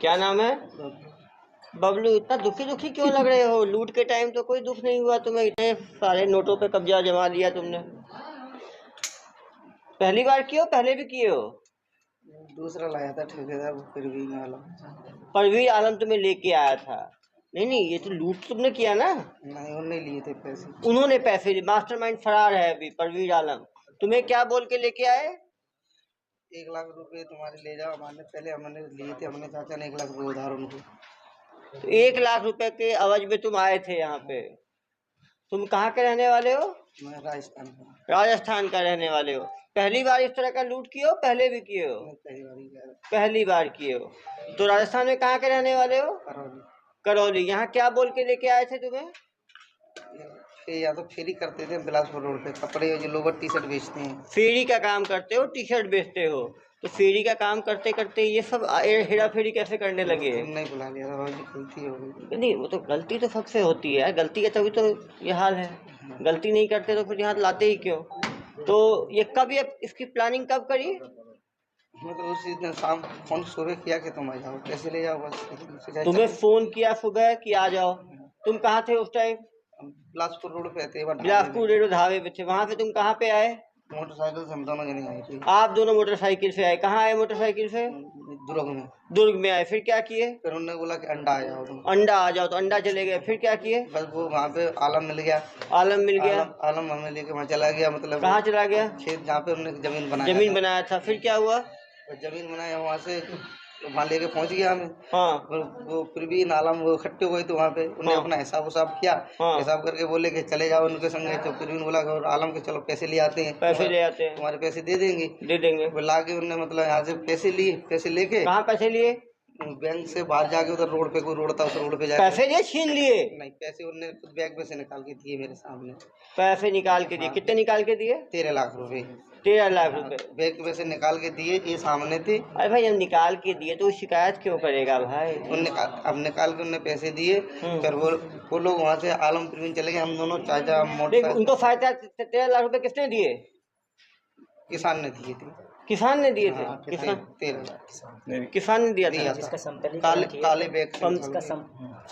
क्या नाम है? बबलू। इतना दुखी दुखी क्यों लग रहे हो? लूट के टाइम तो कोई दुख नहीं हुआ तुम्हें, इतने सारे नोटों पे कब्जा जमा लिया तुमने। पहली बार किए हो, पहले भी किए हो? दूसरा लाया था ठेकेदार, वो फिर भी ना ला। परवीर आलम तुम्हें लेके आया था? नहीं नहीं, ये तो लूट तुमने किया ना। नहीं, उन्होंने लिए थे पैसे। उन्होंने पैसे, मास्टरमाइंड फरार है अभी परवीर आलम। तुम्हें क्या बोल के लेके आए? 1 लाख रुपए तुम्हारे ले जाओ, हमारे पहले हमने लिए थे, हमने चाचा ने 1 लाख रुपए उधार उनको। तो 1 लाख रुपए के अवज में तुम आए थे यहाँ पे। तुम कहाँ के रहने वाले हो? मैं राजस्थान का। राजस्थान का रहने वाले हो। पहली बार इस तरह का लूट किए हो, पहले भी किए हो? मैं पहली बार ही गया था। पहली बार किए हो। तो राजस्थान में कहाँ के रहने वाले हो? करौली। करौली। यहाँ क्या बोल के लेके आए थे तुम्हें? ये या तो फेरी करते थे बिलासपुर रोड पे, कपड़े जो लोवर टी शर्ट बेचते हैं। फेरी का काम करते हो, टी शर्ट बेचते हो? तो फेरी का काम करते करते ये सब हेरा फेरी कैसे करने लगे? नहीं बुला लिया था, गलती हो गई। नहीं, वो तो गलती तो सबसे होती है, गलती है तभी तो ये हाल है। गलती नहीं करते तो फिर यहाँ लाते ही क्यों? तो ये कब, ये इसकी प्लानिंग कब करी? मतलब उसी दिन शाम फोन सुबह किया कि तुम आ जाओ, पैसे ले जाओ बस। तुम्हें फोन किया सुबह कि आ जाओ? तुम कहाँ थे उस टाइम? बिलासपुर रोड पे थे। बिलासपुर रेडियो ढाबे पे थे। वहां पे तुम कहाँ पे आए? मोटरसाइकिल से हम दोनों जने आए थे। आप दोनों मोटरसाइकिल से आए? कहाँ आए मोटरसाइकिल से? दुर्ग में। दुर्ग में आए, फिर क्या किए? फिर उन्होंने बोला कि अंडा आ जाओ तुम। अंडा आ जाओ, तो अंडा चले गए, फिर क्या किए? बस वो वहाँ पे आलम मिल गया। आलम मिल गया? आलम हमें लेके वहाँ चला गया। मतलब कहाँ चला गया? खेत जहाँ पे हमने जमीन बनाया जमीन था। बनाया था, फिर क्या हुआ? जमीन बनाया वहाँ से, वहाँ लेके पहुँच गया हमें। हाँ वो फिर भी आलम वो इकट्ठे हुए थे वहाँ पे, उन्हें अपना हिसाब उसाब किया। हाँ। हिसाब करके बोले कि चले जाओ उनके संगे। तो फिर भी बोला कि आलम के चलो पैसे ले आते हैं, पैसे ले आते हैं, तुम्हारे पैसे दे देंगे। दे देंगे। वो ला के उन्होंने मतलब यहाँ से पैसे लिए, पैसे लेके कहाँ पैसे लिए? बैंक से बाहर जाके उधर रोड पे, कोई रोड था उस रोड पे जाके पैसे लिए, छीन लिए? नहीं, पैसे उन्होंने खुद बैग में से निकाल के दिए मेरे सामने। पैसे निकाल के दिए? हाँ। कितने निकाल के दिए? 13 लाख रुपए 13 लाख रुपए बैग में से निकाल के दिए, ये सामने थे। अरे भाई, जब निकाल के दिए तो शिकायत क्यों करेगा भाई? अब निकाल के उन्होंने पैसे दिए। फिर वो लोग वहाँ से आलम प्रवीण चले गए। हम दोनों चाचा देख, मोटर उनको 13 लाख रुपए किसने दिए? किसान ने दिए थे। किसान ने दिए थे? हाँ, किसान 13 लाख किसान ने दिया था? दिया था। काले बैग से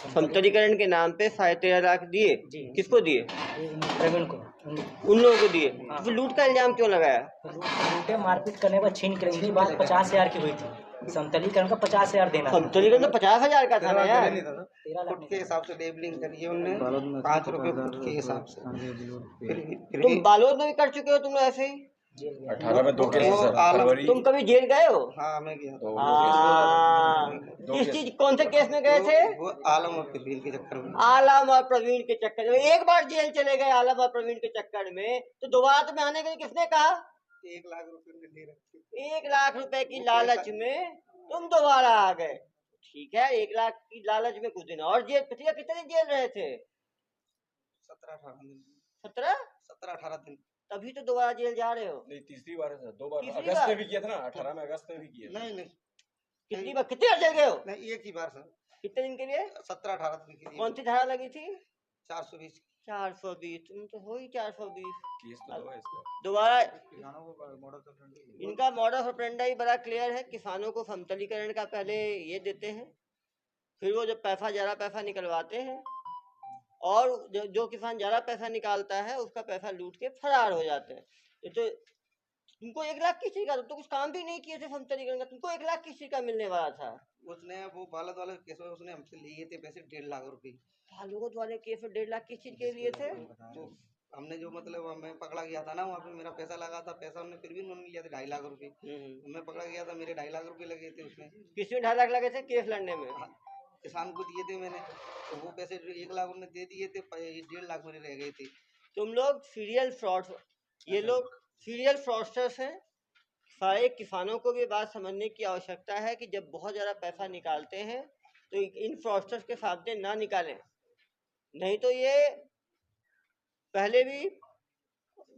समतलीकरण के नाम पे 13.5 लाख दिए? किसको दिए? प्रवीण को। उन लोगों को दिए। तो फिर लूट का इल्जाम क्यों लगाया? लूटे मारपीट करने के बाद छीन के इनकी बात 50,000 की हुई थी। समतलीकरण का 50,000 देना। समतलीकरण तो 50,000 का था ना यार। 13 लाख फुट के हिसाब से लेबलिंग करी है उन्होंने, 5 रुपए फुट के हिसाब से। फिर तुम बालोद में भी कर चुके हो तुम ऐसे ही? 18 में 2 केस है सर, फरवरी। तुम कभी जेल गए हो? हाँ, मैं गया था। किस चीज, कौन से केस में गए थे? वो आलम और प्रवीण के चक्कर में। आलम और प्रवीण के चक्कर में? एक बार जेल चले गए आलम और प्रवीण के चक्कर में, तो दोबारा तुम्हें आने के लिए किसने कहा? 1 लाख रुपए में ले रखे। 1 लाख रुपए की लालच में तुम दोबारा आ गए। ठीक है, 1 लाख की लालच में कुछ दिन और जेल, पिछले कितने दिन जेल रहे थे? 17-18 दिन। 17-18 दिन। तभी तो दोबारा जेल जा रहे हो? नहीं, तीसरी बार है सर, 2 बार। तीसरी अगस्त बार? में भी किया था ना, 18 में अगस्त में भी किया था। नहीं, कितनी बार, कितने बार जेल गए हो? नहीं, एक ही बार सर। कितने दिन के लिए? 17-18 दिन के लिए। कौन सी धारा लगी थी? 420। 420? तुम तो हो ही 420। केस तो दो है इसका। दोबारा मॉडल इनका मॉडल ऑपरेंडी बड़ा क्लियर है। किसानों को समतलीकरण का पहले ये देते हैं, फिर वो जब पैसा ज़्यादा पैसा निकलवाते हैं, और जो किसान ज़्यादा पैसा निकालता है उसका पैसा लूट के फरार हो जाते हैं। ये तो तुमको 1 लाख किस चीज का? तुम तो कुछ काम भी नहीं किए थे समतलीकरण का, तुमको 1 लाख किस चीज का मिलने वाला था? उसने वो बालद वाले केस में उसने हमसे लिए थे पैसे 1.5 लाख रुपए। बालूगत वाले केस में 1.5 लाख किस चीज के लिए थे? तो हमने जो मतलब मैं पकड़ा गया था ना, वहाँ पे मेरा पैसा लगा था। पैसा उन्होंने फिर भी उन्होंने लिया था 2.5 लाख रुपए। मैं पकड़ा गया था, मेरे 2.5 लाख रुपए लगे थे उसमें। किसमें 2.5 लाख लगे थे केस लड़ने में? किसान को दिए थे मैंने, तो वो पैसे 1 लाख उन्होंने दे दिए थे, 1.5 लाख मेरे रह गए थे। तुम लोग सीरियल फ्रॉड, ये लोग सीरियल फ्रॉडस्टर्स हैं। सारे किसानों को भी बात समझने की आवश्यकता है कि जब बहुत ज़्यादा पैसा निकालते हैं तो इन फ्रॉडस्टर्स के सामने ना निकालें, नहीं तो ये पहले भी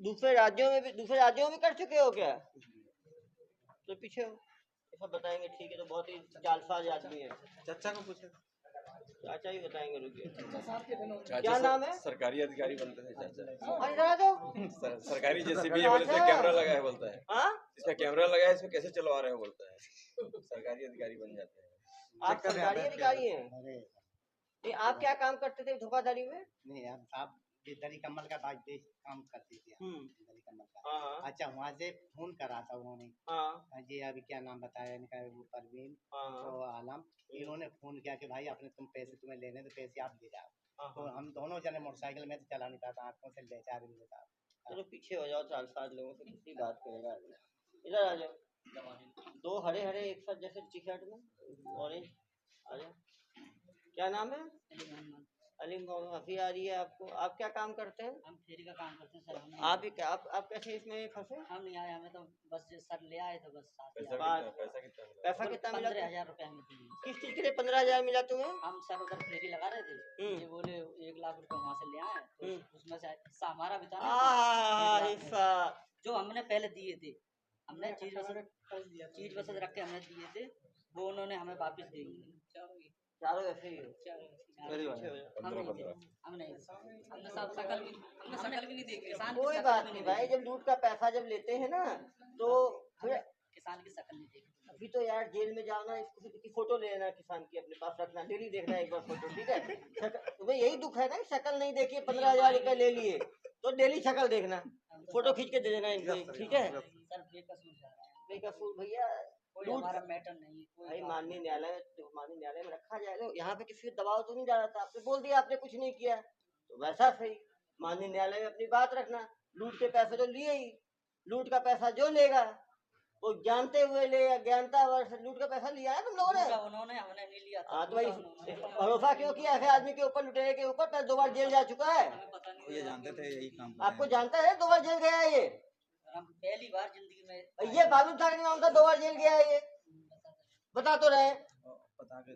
दूसरे राज्यों में कर चुके हो क्या? तो पीछे हो, ये सब बताएंगे। ठीक है, तो बहुत ही जालसाज आदमी है। चाचा को पूछे। चाचा ही बताएंगे, रुकिए। चाचा क्या नाम है? सरकारी अधिकारी बनते थे चाचा। और इधर आ जाओ। सरकारी जेसीबी है बोले, इसमें कैमरा लगा है बोलता है। हाँ, इसमें कैमरा लगा है, इसमें कैसे चलवा रहे हो बोलता है। सरकारी अधिकारी बन जाते हैं। आप सरकारी अधिकारी हैं? नहीं, आप क्या काम करते थे धोखाधड़ी में? नहीं हम साहब ये दरी कम्बल का काम करते थे हम, दरी कम्बल का। हाँ अच्छा वहाँ से फोन करा था उन्होंने, हाँ जी अभी क्या नाम बताया इनका, वो परवीन हाँ तो आलम, इन्होंने फोन किया कि भाई अपने तुम पैसे तुम्हें लेने तो पैसे आप ले जाओ। तो हम दोनों जने मोटरसाइकिल में तो चला नहीं पाता, आंखों से ले जा रहे थे। चलो पीछे हो जाओ, 4-5 लोगों से किसी बात करेगा। इधर आ जाओ। दो हरे हरे एक साथ जैसे टी शर्ट में ऑरेंज, आ जाओ। क्या नाम है? अली मोहम्मद। अभी आ रही है आपको। आप क्या काम करते हैं? हम फेरी का काम करते हैं सर। हम आप ही क्या, आप कैसे इसमें फंसे? हम नहीं आए, हमें तो बस सर ले आए तो बस साथ ही पैसा आए। कितना मिला? पैसा कितना मिला? 15,000 रुपए हमें दिए। किस चीज के लिए 15,000 मिला तुम्हें? हम सर उधर फेरी लगा रहे थे, ये बोले 1 लाख रुपए वहाँ से ले आए, तो उसमें से हिस्सा हमारा भी था ना, हिस्सा जो हमने पहले दिए थे। हमने चीज वसत रख के हमने दिए थे, वो उन्होंने हमें वापस दे दिए। चारों ऐसे ही हो। हमने सब शकल भी नहीं देखी, किसान की कोई शकल बात भी नहीं भाई, जब लूट का पैसा जब लेते हैं ना तो फिर किसान की शकल नहीं देखी। अभी तो यार जेल में जाना, इसकी फोटो ले लेना किसान की, अपने पास रखना, डेली देखना एक बार फोटो, ठीक है? तुम्हें यही दुख है ना, शक्ल नहीं देखी, 15,000 रुपए ले लिए तो डेली शक्ल देखना, फोटो खींच के दे देना इनको, ठीक है? सर बेकसूर जा रहा है, बेकसूर भैया, कोई हमारा मैटर नहीं है। भाई माननीय न्यायालय में रखा जाएगा। यहाँ पे किसी दबाव तो नहीं डाला था, आपने बोल दिया आपने कुछ नहीं किया, तो वैसा सही माननीय न्यायालय में अपनी बात रखना। लूट के पैसे तो लिए ही, लूट का पैसा जो लेगा वो जानते हुए ले या ज्ञानता वर्ष लूट का पैसा लिया है तुम लोगों ने। उन्होंने हमने नहीं लिया था। हाँ तो भाई भरोसा क्यों किया ऐसे आदमी के ऊपर, लुटेरे के ऊपर? 2 बार जेल जा चुका है, ये जानते थे यही काम आपको जानता है, 2 बार जेल गया है ये। हम पहली बार जिंदगी में ये मालूम था कि नहीं मालूम था 2 बार जेल गया है ये? बता तो रहे, पता के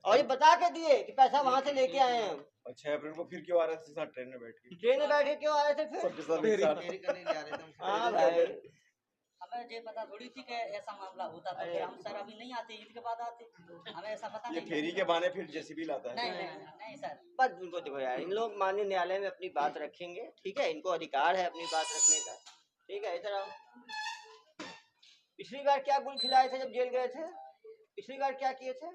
और ये बता के दिए कि पैसा वहां से लेके आए हैं हम। और 6 अप्रैल को फिर क्यों आ रहे थे साथ ट्रेन में बैठ के? ट्रेन में बैठे क्यों आ रहे थे फिर? सबके साथ एक साथ। फेरी करने जा रहे थे हम। हाँ भाई, हमें ये पता थोड़ी थी कि ऐसा मामला होता था, फिर हम सर अभी नहीं आते, ईद के बाद आते, हमें ऐसा पता ये नहीं। फेरी के बहाने फिर जेसीबी लाता है। नहीं सर, बस इनको देखो यार, इन लोग माननीय न्यायालय में अपनी बात रखेंगे, ठीक है? इनको अधिकार है अपनी बात रखने का, ठीक है? इधर आओ। पिछली बार क्या गुल खिलाए थे जब जेल गए थे? पिछली बार क्या किए थे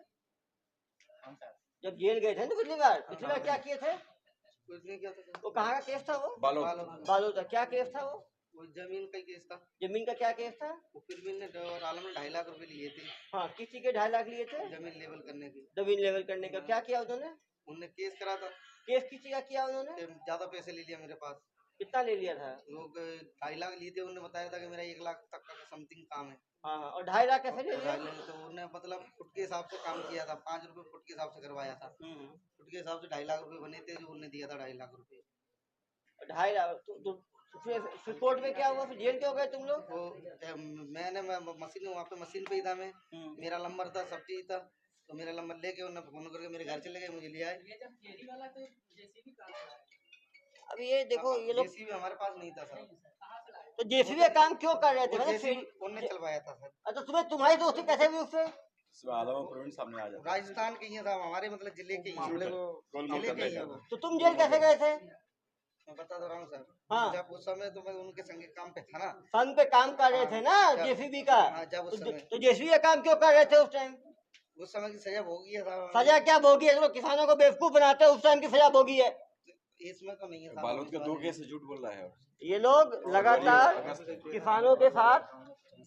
जब जेल गए थे ना? पिछली बार क्या किए थे? कुछ नहीं किया था। वो कहाँ का केस था? वो बालोद का क्या केस था? वो जमीन का केस था। जमीन का क्या केस था? वो फिर ने और आलम ने 2.5 लाख रुपए लिए थे हाँ, किसी के 2.5 लाख लिए थे जमीन लेवल करने के। जमीन लेवल करने का। क्या किया उन्होंने? उनने केस करा था, केस किसी का किया उन्होंने? ज्यादा पैसे ले लिया मेरे पास। कितना ले लिया था? लोग 2.5 लाख लिए थे, उन्होंने बताया था कि मेरा 1 लाख तक का समथिंग काम है। हाँ, और 2.5 लाख कैसे ले लिया? तो उन्होंने मतलब फुट के हिसाब से काम किया था, 5 रुपए फुट के हिसाब से करवाया था। फुट के हिसाब से 2.5 लाख रुपए बने थे, जो उन्होंने दिया था 2.5 लाख रुपए। 2.5 लाख। फिर कोर्ट में क्या हुआ? फिर जेल क्यों गए तुम लोग? वो मैंने मशीन वहाँ पे मशीन पे ही था मैं, मेरा नंबर था, सब चीज था, तो मेरा नंबर लेके उन्होंने फोन करके मेरे घर चले गए, मुझे ले आए। अब ये देखो, ये लोग जेसीबी हमारे पास नहीं था सर। तो जेसीबी का काम क्यों कर रहे थे? मतलब जेसीबी उन्होंने चलवाया था सर। अच्छा, तुम्हारी दोस्ती कैसे हुई उससे? इसमें आलम और प्रवीण सामने आ जाते हैं। राजस्थान के ही हैं साहब, हमारे मतलब जिले के ही हैं। गोलमाल जिले के करने ही हैं का। वो। तो तुम जेल कैसे गए थे? मैं बता तो रहा हूँ सर। हाँ। जब उस समय तो मैं उनके संग काम पे था ना। संघ पे काम कर रहे थे ना जेसीबी का? हाँ, जब उस समय तो जेसीबी का काम क्यों कर रहे थे उस टाइम? उस समय की सजा भोगी है साहब। सजा क्या भोगी है? जो किसानों को बेवकूफ बनाते हैं, उस टाइम की सजा भोगी है। इसमें तो नहीं है साहब। बालोद के 2 केस से झूठ बोल रहा है। ये लोग लगातार किसानों के साथ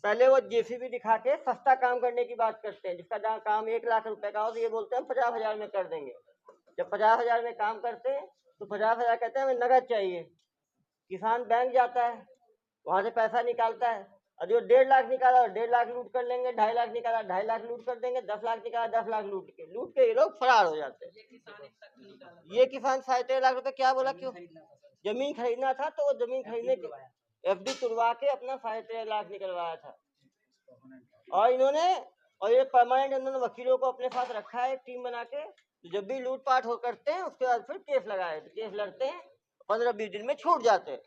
पहले वो जेसीबी दिखा के सस्ता काम करने की बात करते हैं, जिसका जहाँ काम 1 लाख रुपए का हो तो ये बोलते हैं 50,000 में कर देंगे। जब 50,000 में काम करते हैं तो 50,000 कहते हैं हमें नगद चाहिए। किसान बैंक जाता है, वहां से पैसा निकालता है, और जो 1.5 लाख निकाला 1.5 लाख लूट कर लेंगे, 2.5 लाख निकाला 2.5 लाख लूट कर देंगे, 10 लाख निकाला 10 लाख लूट के ये लोग फरार हो जाते हैं। ये किसान 13.5 लाख रुपए क्या बोला? क्यों? जमीन खरीदना था तो वो जमीन खरीदने के एफडी तुड़वा के अपना 13.5 लाख निकलवाया था। और ये परमानेंट इन्होंने वकीलों को अपने साथ रखा है, टीम बना के। जब भी लूटपाट हो करते हैं उसके बाद फिर केस लगाए, केस लड़ते हैं, 15-20 दिन में छूट जाते हैं।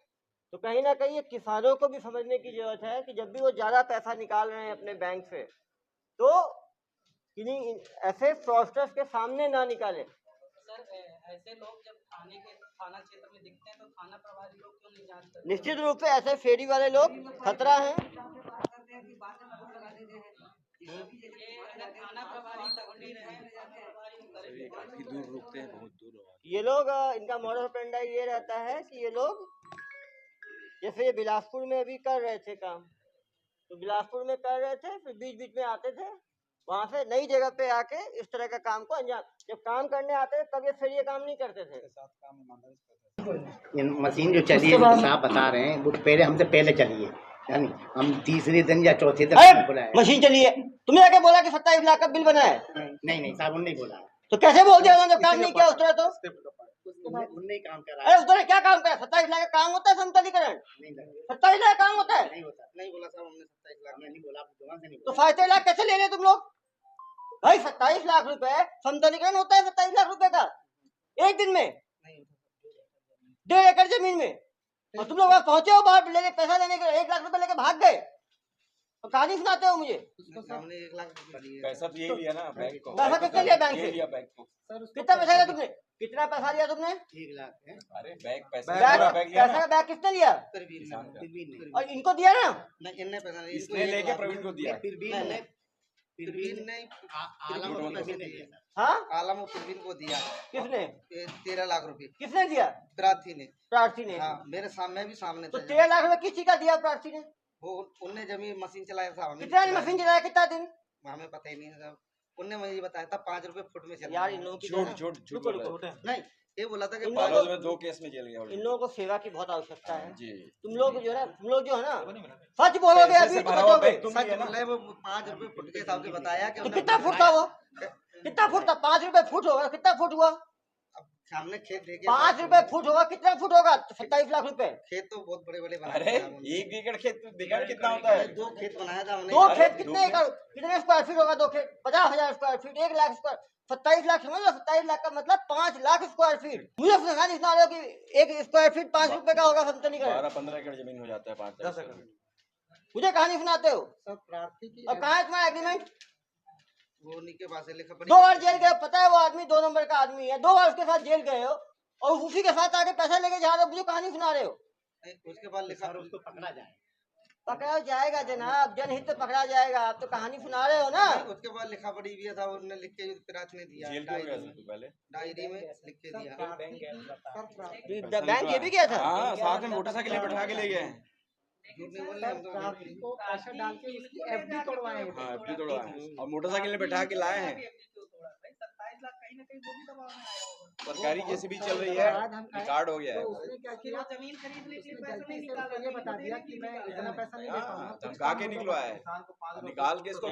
तो कहीं ना कहीं ये किसानों को भी समझने की जरूरत है कि जब भी वो ज्यादा पैसा निकाल रहे हैं अपने बैंक से, तो किन्हीं ऐसे फ्रॉडस्टर्स के सामने ना निकाले। सर ऐसे लोग जब थाना क्षेत्र में दिखते हैं तो थाना प्रभारी लोग क्यों नहीं जांच करते? निश्चित रूप से ऐसे फेरी वाले लोग खतरा है। थाना प्रभारी तक नहीं रहे, काफी दूर रुकते हैं, बहुत दूर। ये लोग इनका मॉडल ऑपरेंडी ये रहता है कि ये लोग जैसे ये बिलासपुर में अभी कर रहे थे काम, तो बिलासपुर में कर रहे थे, फिर बीच बीच में आते थे, वहां से नई जगह पे आके इस तरह का काम को अंजाम, जब काम करने आते थे तब ये फिर ये काम नहीं करते थे। ये मशीन जो चली है वो साहब बता रहे हैं वो पहले हमसे पहले चली है, यानी हम तीसरे दिन या चौथे दिन बुलाए। मशीन चली है, तुमने आके बोला कि 27 लाख का बिल बना है, नहीं साहब उन्होंने नहीं बोला। तो कैसे बोल दिया उन्होंने, जब काम नहीं किया उस तरह? तो उन्होंने काम करा। अरे उस तरह क्या काम करा? 27 लाख का काम होता है समतलीकरण? 27 लाख काम होता है? नहीं होता, नहीं बोला साहब हमने 27 लाख नहीं बोला, आप जुबान से नहीं तो बोला। 27 लाख कैसे ले रहे तुम लोग भाई? 27 लाख रुपए समतलीकरण होता है 27 लाख रुपए का एक दिन में 1.5 एकड़ जमीन में, और तुम लोग वहां पहुंचे हो बाहर लेके पैसा लेने के 1 लाख रुपए लेके भाग गए, तो कहानी सुनाते हो मुझे। सामने 1 लाख रुपए पैसा तो यही लिया ना बैंक को। पैसा कितने लिया बैंक से? लिया बैंक को। कितना पैसा लिया तुमने? कितना पैसा लिया तुमने? 1 लाख है। अरे बैंक पैसा बैग, पूरा बैंक लिया पैसा ना। का बैग किसने लिया? फिर भी नहीं। और इनको दिया ना? नहीं इनने पैसा नहीं, इसने लेके प्रवीण को दिया। फिर भी नहीं, फिर फिर भी नहीं, आलम को पैसे नहीं दिए। हाँ, आलम और फिर को दिया किसने? 13 लाख रुपए किसने दिया? प्रार्थी ने। प्रार्थी ने। हाँ मेरे सामने भी सामने तो था। 13 लाख रुपए किसी का दिया प्रार्थी ने? वो उनने जमीन मशीन चलाया था, हमें कितना दिन मशीन चलाया, कितना दिन? हमें पता ही नहीं है साहब। उनने मुझे ये बताया था 5 रुपए फुट में चल यार इन लोगों की झूठ झूठ झूठ रुको, बोल रहा रुको। है। नहीं ये बोला था कि इन 5 लोगों में 2 केस में जेल गया। इन लोगों को सेवा की बहुत आवश्यकता है। जी। तुम लोग जो है ना, तुम लोग जो है ना सच बोलोगे पैसे अभी से तो भरा हुआ बचोगे। बैग तुम सच लिए ना। बोले वो 5 रुपए फुट के हिसाब से बताया कि तो उन्होंने कितना फुट था वो? कितना फुट था? 5 रुपए फुट होगा, कितना फुट हुआ? अब सामने खेत देखे 5 रुपए फुट होगा, कितना फुट होगा? 27 लाख रुपए। खेत तो बहुत बड़े बड़े अरे बनाए थे उन्होंने। 1 एकड़ खेत देखा ना कितना होता है? 2 खेत बनाया था हमने। 2 अरे, खेत दो कितने खेत। एकड़, कितने स्क्वायर फीट होगा? 2 खेत 50,000 square feet, 1 lakh square, 27 lakh समझ लो। 27 लाख का मतलब 5 लाख स्क्वायर फीट। मुझे सुना नहीं, सुना रहे हो कि 1 स्क्वायर फीट 5 रुपए का होगा समतलीकरण? 12-15 एकड़ जमीन हो जाता है 5-10 एकड़। मुझे कहानी सुनाते हो। सब प्रार्थी की और कहाँ है तुम्हारा एग्रीमेंट? वो उन्हीं के पास है, लिखा पड़ी 2 बार जेल गए, पता है वो आदमी 2 नंबर का आदमी है, 2 बार उसके साथ जेल गए हो और उसी के साथ आके पैसा लेके जा रहे हो, मुझे कहानी सुना रहे हो। उसके बाद लिखा सर उसको पकड़ा जाए। पकड़ा जाएगा जनाब, जनहित में पकड़ा जाएगा। आप तो कहानी सुना रहे हो ना। उसके बाद लिखा पड़ी भी था, उन्होंने लिख के प्रार्थ ने दिया जेल क्यों गया था पहले? डायरी में लिख के दिया। बैंक ये भी गया था। हाँ, साथ में मोटरसाइकिल बैठा के ले गए हैं। झूठ नहीं बोल रहे हम तो। को पैसा डाल के उसकी एफडी तोड़वाए हैं। हाँ, FD तोड़वाए हैं और मोटरसाइकिल में बैठा के लाए हैं। 27 लाख कहीं ना कहीं वो भी दबाव में आया होगा। सरकारी जैसे भी चल रही है, रिकॉर्ड हो गया है। उसने क्या किया? जमीन खरीदने के लिए पैसा गलती नहीं से निकाला, उसको ये बता दिया कि मैं इतना पैसा नहीं दे हाँ, पाऊंगा। धमका के निकलवाया है, निकाल के इसको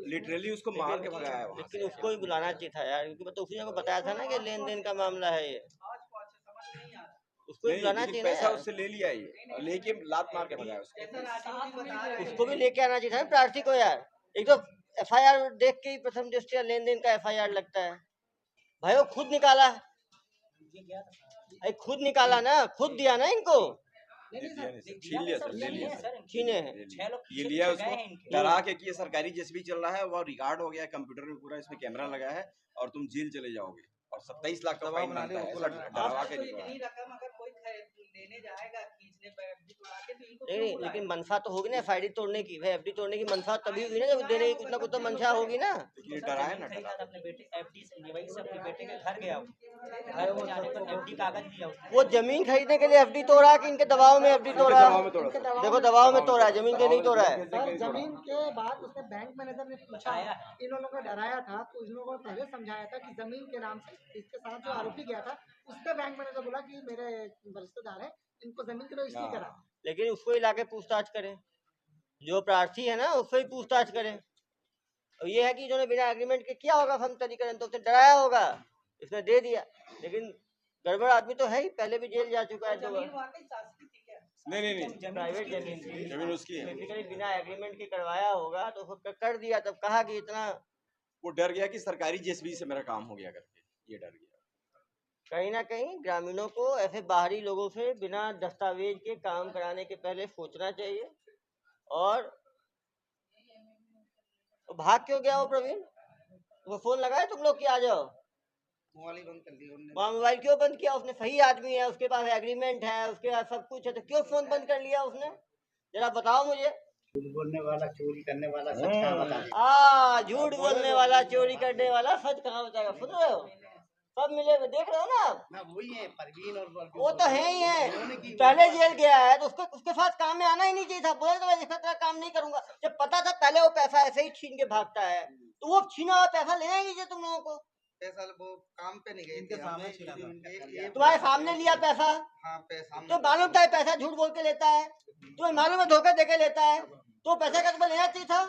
लिटरली उसको मार के भगाया है वहाँ लेकिन से। उसको भी बुलाना चाहिए था यार, क्योंकि मैं तो उसी को बताया था ना कि लेन देन का मामला है ये। आज को अच्छा समझ नहीं आ रहा। उसको भी नहीं, बुलाना लेकिन चाहिए ना पैसा यार। उससे ले लिया ये और लेके लात मार के भगाया उसको। जैसा राजीव जी बता रहे हैं, उसको भी लेके आना चाहिए था ना प्रार्थी को यार। एक तो FIR देख के ही प्रथम दृष्टया लेन देन का FIR लगता है भाई। वो खुद निकाला, खुद निकाला ना, खुद दिया ना इनको, छीन लिया सर, ले लिया सर। छीने हैं। ये लिया उसको डरा के कि ये सरकारी जैसे भी चल रहा है, वो रिकॉर्ड हो गया है कंप्यूटर में पूरा, इसमें कैमरा लगा है और तुम जेल चले जाओगे और 27 लाख का फाइन बनता है। ऐसा डरवा के तो निकला। इतनी रकम अगर कोई लेने जाएगा खींचने पर FD तोड़ा के, तो इनको नहीं क्यों नहीं, बुलाएगा? लेकिन मनसा तो होगी ना FID तोड़ने की। भाई FD तोड़ने की मनसा तभी हुई ना जब देने की कुछ ना कुछ तो मंशा होगी ना। लेकिन ये डराया ना, डरा। अपने बेटे FD से वही से अपने बेटे के घर गया, घर में जाने पर FD कागज दिया उसने। वो जमीन खरीदने के लिए FD तोड़ा कि इनके दबाव में FD तोड़ा? दबाव में तोड़ा सर। देखो दबाव में तोड़ा है, जमीन के नहीं तोड़ा है। सर जमीन के बाद उसने बैंक मैनेजर ने पूछा, इन लोगों को डराया था, तो इन लोगों को पहले समझाया था कि जमीन के नाम से इसके साथ जो आरोपी गया था, उसके बैंक मैनेजर बोला कि मेरे रिश्तेदार हैं, इनको जमीन की रजिस्ट्री करा। लेकिन उसको ही लाके पूछताछ करें, जो प्रार्थी है ना उससे ही पूछताछ करें। और ये है कि इन्होंने बिना एग्रीमेंट के किया होगा समतलीकरण, तो उसने डराया होगा, इसने दे दिया। लेकिन गड़बड़ आदमी तो है ही, पहले भी जेल जा चुका है 2 जमीन बार। वाकई शासकीय थी क्या? नहीं प्राइवेट जमीन थी, जमीन उसकी है। बेसिकली बिना एग्रीमेंट के करवाया होगा तो उसको कर दिया। तब कहा कि इतना, वो डर गया कि सरकारी जेसीबी से मेरा काम हो गया करके, ये डर गया। कहीं ना कहीं ग्रामीणों को ऐसे बाहरी लोगों से बिना दस्तावेज के काम कराने के पहले सोचना चाहिए। और भाग क्यों गया वो प्रवीण? तो फोन लगाए तुम लोग कि आ जाओ? मोबाइल ही बंद कर दिया उन्होंने। वहाँ मोबाइल क्यों बंद किया उसने? सही आदमी है, उसके पास एग्रीमेंट है, उसके पास सब कुछ है, तो क्यों फोन बंद कर लिया उसने? जरा बताओ मुझे। झूठ बोलने वाला चोरी करने वाला सच कहाँ बता देगा? झूठ बोलने वाला चोरी करने वाला सच कहाँ बताएगा? सुन रहे हो? सब मिले हुए देख रहे हो ना आप? ना वही है परवीन और वो तो है ही है, पहले जेल गया है तो उसको उसके साथ काम में आना ही नहीं चाहिए था। बोले तो मैं इसका तेरा काम नहीं करूंगा, जब पता था पहले वो पैसा ऐसे ही छीन के भागता है, तो वो छीना हुआ पैसा लेना ही नहीं चाहिए तुम लोगों को। पैसा वो काम पे नहीं गए थे, तुम्हारे सामने लिया पैसा, हाँ पैसा तो मालूम था ये पैसा झूठ बोल के लेता है, तुम्हें मालूम है धोखा दे के लेता है, तो पैसा का तुम्हें लेना चाहिए था।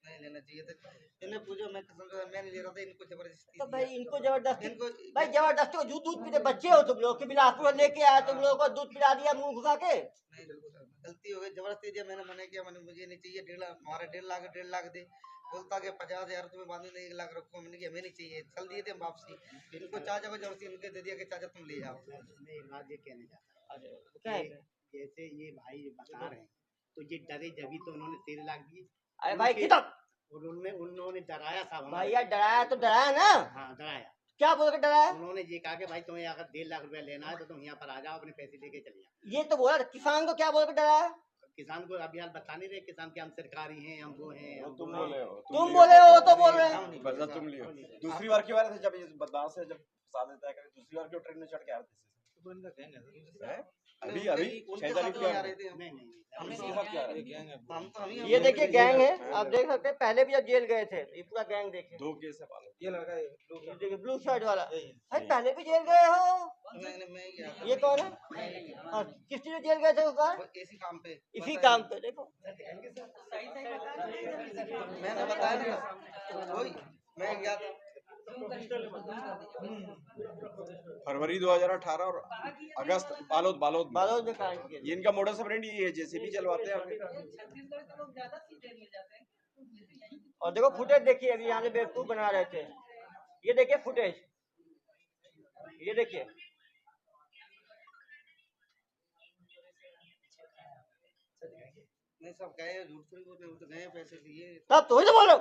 नहीं लेना चाहिए था। इन्हें पूछो, मैं कसम से मैं नहीं ले रहा था, इनको जबरदस्ती तो भाई इनको जबरदस्ती, इनको भाई जबरदस्ती को दूध पीते बच्चे हो तुम लोग कि बिलासपुर लेके आए, तुम लोगों को दूध पिला दिया मुंह घुसा के। नहीं गलती हो गई, जबरदस्ती दिया, मैंने मना किया, मैंने मुझे नहीं चाहिए 1.5 हमारे 1.5 लाख दे, बोलता कि 50,000 तुम्हें बाद में 1 लाख रखो, मैंने कहा हमें नहीं चाहिए, चल दिए थे हम वापसी। इनको चाचा को जबरदस्ती इनके दे दिया कि चाचा तुम ले जाओ। मैं एक बात ये कहने जाता क्या है? हूँ, जैसे ये भाई बता रहे हैं तो ये डरे जभी तो उन्होंने 13 लाख दिए। अरे भाई किताब और उन्होंने डराया साहब हमें। भैया डराया तो डराया ना, हाँ डराया। क्या बोल के डराया? उन्होंने ये कहा कि भाई तुम्हें अगर 1.5 लाख रुपया लेना है तो तुम यहाँ पर आ जाओ, अपने पैसे लेके चले जाओ। ये तो बोला किसान को क्या बोल के डराया? किसान को अभी हाल बता नहीं रहे किसान के हम सरकारी हैं, हम वो हैं, हम तुम वो हैं। बोले हो, तुम बोले हो तो बोल रहे हैं। बदला तुम लियो। दूसरी बार क्यों आ रहे थे जब ये बदलाव से जब साथ देता है, दूसरी बार क्यों ट्रेन में चढ़ के आ रहे थे? हैं? अभी अभी उनके 6 साथ तारीख तो को नहीं आ रहे थे हम। नहीं नहीं हम इसके साथ क्या आ रहे थे? हम तो हम ये देखिए गैंग है, आप देख सकते हैं, पहले भी जब जेल गए थे ये पूरा गैंग देखिए, 2 केस है पालो। ये लड़का है ये देखिए ब्लू शर्ट वाला, भाई पहले भी जेल गए हो। नहीं मैं ही गया था। ये कौन है? हाँ, किस चीज में जेल गए थे उस बार? वो इसी काम पे इसी काम पे। देखो मैंने बताया ना, वही मैं गया था। फरवरी 2018 और अगस्त बालोद बालोद में कांड किया। ये इनका मोडस ऑपरेंडी ये है, जेसीबी चलवाते हैं अपने। और देखो फुटेज देखिए, अभी यहाँ से बेवकूफ बना रहे थे, ये देखिए फुटेज, ये देखिए नहीं सब गए, झूठ थोड़ी बोल रहे हो, तो गए पैसे लिए। तब तो ही बोलो,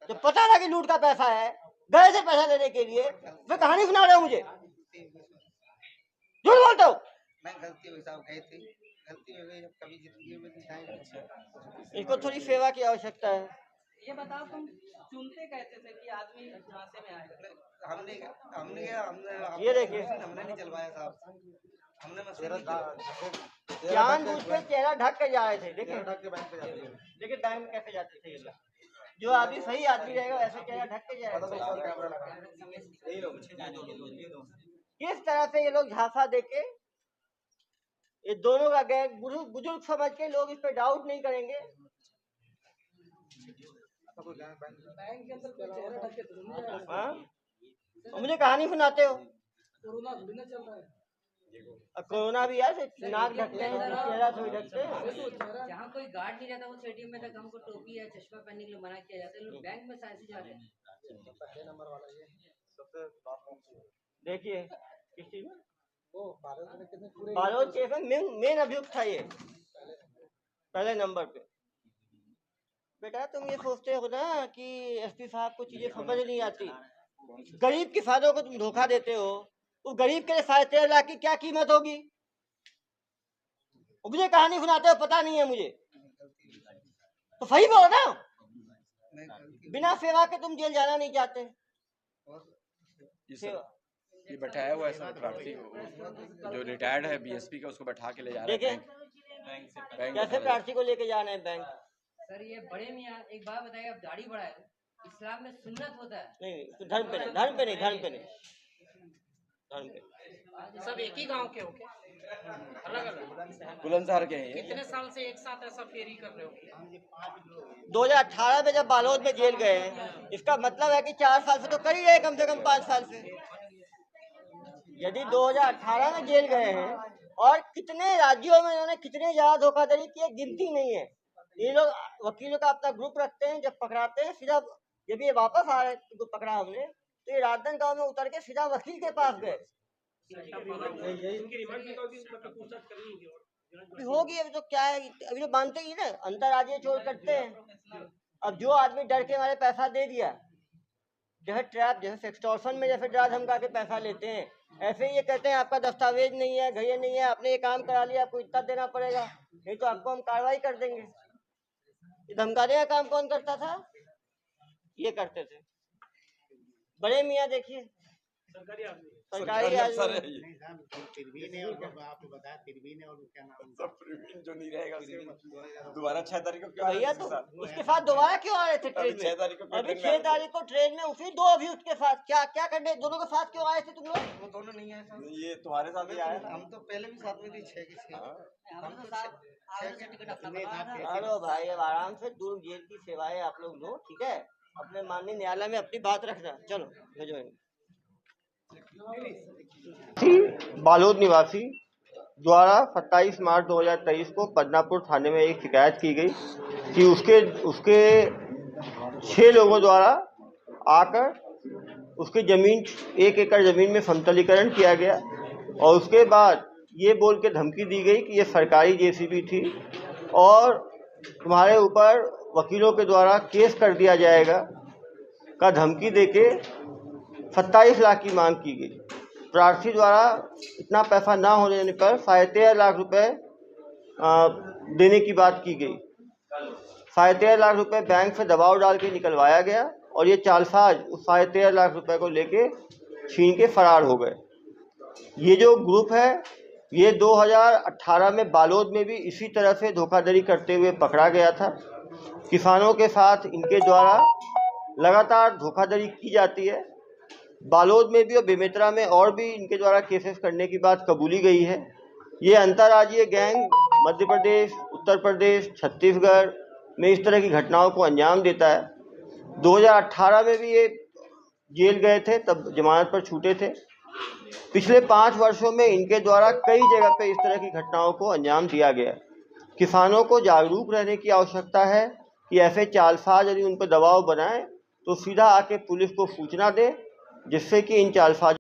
जब पता था कि लूट का पैसा है, गए थे पैसा लेने के लिए, फिर कहानी सुना रहे हो मुझे, झूठ बोलते हो। नहीं गलती हुई साहब, गए थे, गलती हो गई, अब कभी जिंदगी में दिखाएंगे। इनको थोड़ी सेवा की आवश्यकता है। ये बताओ तुम चुनते कैसे थे कि आदमी झांसे में आए? हमने ये देखिए। हमने नहीं चलवाया साहब, हमने मशीन जानबूझ के चेहरा ढक के जा रहे थे। देखिए देखिए बैंक में कैसे जाते थे ये लोग, जो आदमी सही आदमी रहेगा वैसे चेहरा ढक के जाएगा। किस तरह से ये लोग झांसा देके, ये दोनों का गैंग बुजुर्ग समझ के लोग इस पे डाउट नहीं करेंगे। हाँ? और मुझे कहानी सुनाते हो, कोरोना भी है, नाक ढकते हैं, चेहरा थोड़ी ढकते हैं। जहाँ कोई गार्ड नहीं रहता, उस एटीएम में तक हमको टोपी या चश्मा पहनने के लिए मना किया जाता है, लोग बैंक में ऐसे जा रहे हैं। देखिए किस चीज में, बालोद केस में मेन अभियुक्त था ये, पहले नंबर पे। बेटा तुम ये सोचते हो ना कि एसपी साहब को चीजें समझ नहीं आती, गरीब किसानों को तुम धोखा देते हो, उस गरीब के लिए 13.5 लाख की क्या कीमत होगी? मुझे कहानी सुनाते हो, पता नहीं है मुझे, तो सही बोलो ना, बिना सेवा के तुम जेल जाना नहीं चाहते। ये बैठाया हुआ है सब प्रार्थी को, जो रिटायर्ड है बीएसपी का, उसको बैठा के ले जा रहे हैं देखिए कैसे प्रार्थी को लेके जाना है बैंक। सर ये बड़े मियाँ एक बात बताइए, आप दाढ़ी बढ़ाए, इस्लाम में सुन्नत होता है। नहीं धर्म पे नहीं, धर्म पे नहीं, धर्म पे नहीं, धर्म पे। सब एक ही गांव के हो क्या? अलग अलग बुलंदशहर के हैं ये। कितने साल से एक साथ ऐसा फेरी कर रहे हो? 2018 में जब बालोद में जेल गए हैं, इसका मतलब है कि 4 साल से तो कर ही रहे, कम से कम 5 साल से। यदि 2018 में जेल गए हैं और कितने राज्यों में इन्होंने कितने ज्यादा धोखाधड़ी की है, गिनती नहीं है। ये लोग वकीलों का अपना ग्रुप रखते हैं, जब पकड़ाते हैं सीधा, जब ये वापस आ रहे तो पकड़ा हमने, तो ये राजनांदगांव में उतर के सीधा वकील के पास गए। होगी अभी तो क्या है, अभी तो मानते ही ना, अंतर्राज्यीय चोर करते हैं। अब जो आदमी डर के हमारे पैसा दे दिया, जैसे ट्रैप, जैसे एक्सटॉर्शन में जैसे डरा धमका के पैसा लेते हैं, ऐसे ही ये कहते हैं आपका दस्तावेज नहीं है, घड़िया नहीं है, आपने ये काम करा लिया, आपको इतना देना पड़ेगा, नहीं तो आपको हम कार्रवाई कर देंगे। ये धमकाने का काम कौन करता था? ये करते थे बड़े मियाँ। देखिए सरकारी आदमी, नहीं साहब, तिरबीन है और आपको बताया तिरबीन है और क्या नाम सब प्रवीण जो नहीं रहेगा उसी दिन दोबारा 6 तारीख को क्यों आ रहे भैया थे तो साहब? उसके साथ दोबारा क्यों आ रहे थे अभी ट्रेन 6 में? तारीख को क्यों अभी ट्रेन में 6 आ रहे थे? तारीख को ट्रेन में उसी दो अभी उसके साथ क्या करने, दोनों के साथ क्यों आए थे तुम लोग? वो दोनों नहीं आए साहब। ये तुम्हारे साथ ही आया था। हम तो पहले भी साथ में थे 6 के 6। हाँ। हम तो साहब आगे से टिकट अपना बनवाया था। चलो भाई अब आराम से दूर जेल की सेवाएं आप लोग लो, ठीक है? अपने माननीय न्यायालय में अपनी बात रखना। चलो भेजो। बालोद निवासी द्वारा 27 मार्च 2023 को पदनापुर थाने में एक शिकायत की गई कि उसके 6 लोगों द्वारा आकर उसकी जमीन 1 एकड़ जमीन में समतलीकरण किया गया और उसके बाद ये बोल के धमकी दी गई कि ये सरकारी जेसीबी थी और तुम्हारे ऊपर वकीलों के द्वारा केस कर दिया जाएगा का धमकी देके 27 लाख की मांग की गई। प्रार्थी द्वारा इतना पैसा ना होने पर 13.5 लाख रुपए देने की बात की गई। 13.5 लाख रुपए बैंक से दबाव डाल के निकलवाया गया और ये चालसाज उस 13.5 लाख रुपए को लेके छीन के फरार हो गए। ये जो ग्रुप है ये 2018 में बालोद में भी इसी तरह से धोखाधड़ी करते हुए पकड़ा गया था। किसानों के साथ इनके द्वारा लगातार धोखाधड़ी की जाती है। बालोद में भी और बेमेतरा में और भी इनके द्वारा केसेस करने की बात कबूली गई है। ये अंतर्राज्यीय गैंग मध्य प्रदेश, उत्तर प्रदेश, छत्तीसगढ़ में इस तरह की घटनाओं को अंजाम देता है। 2018 में भी ये जेल गए थे, तब जमानत पर छूटे थे। पिछले 5 वर्षों में इनके द्वारा कई जगह पे इस तरह की घटनाओं को अंजाम दिया गया। किसानों को जागरूक रहने की आवश्यकता है कि ऐसे चालसाज यदि उन पर दबाव बनाएं तो सीधा आके पुलिस को सूचना दें, जिससे कि इन चालसाज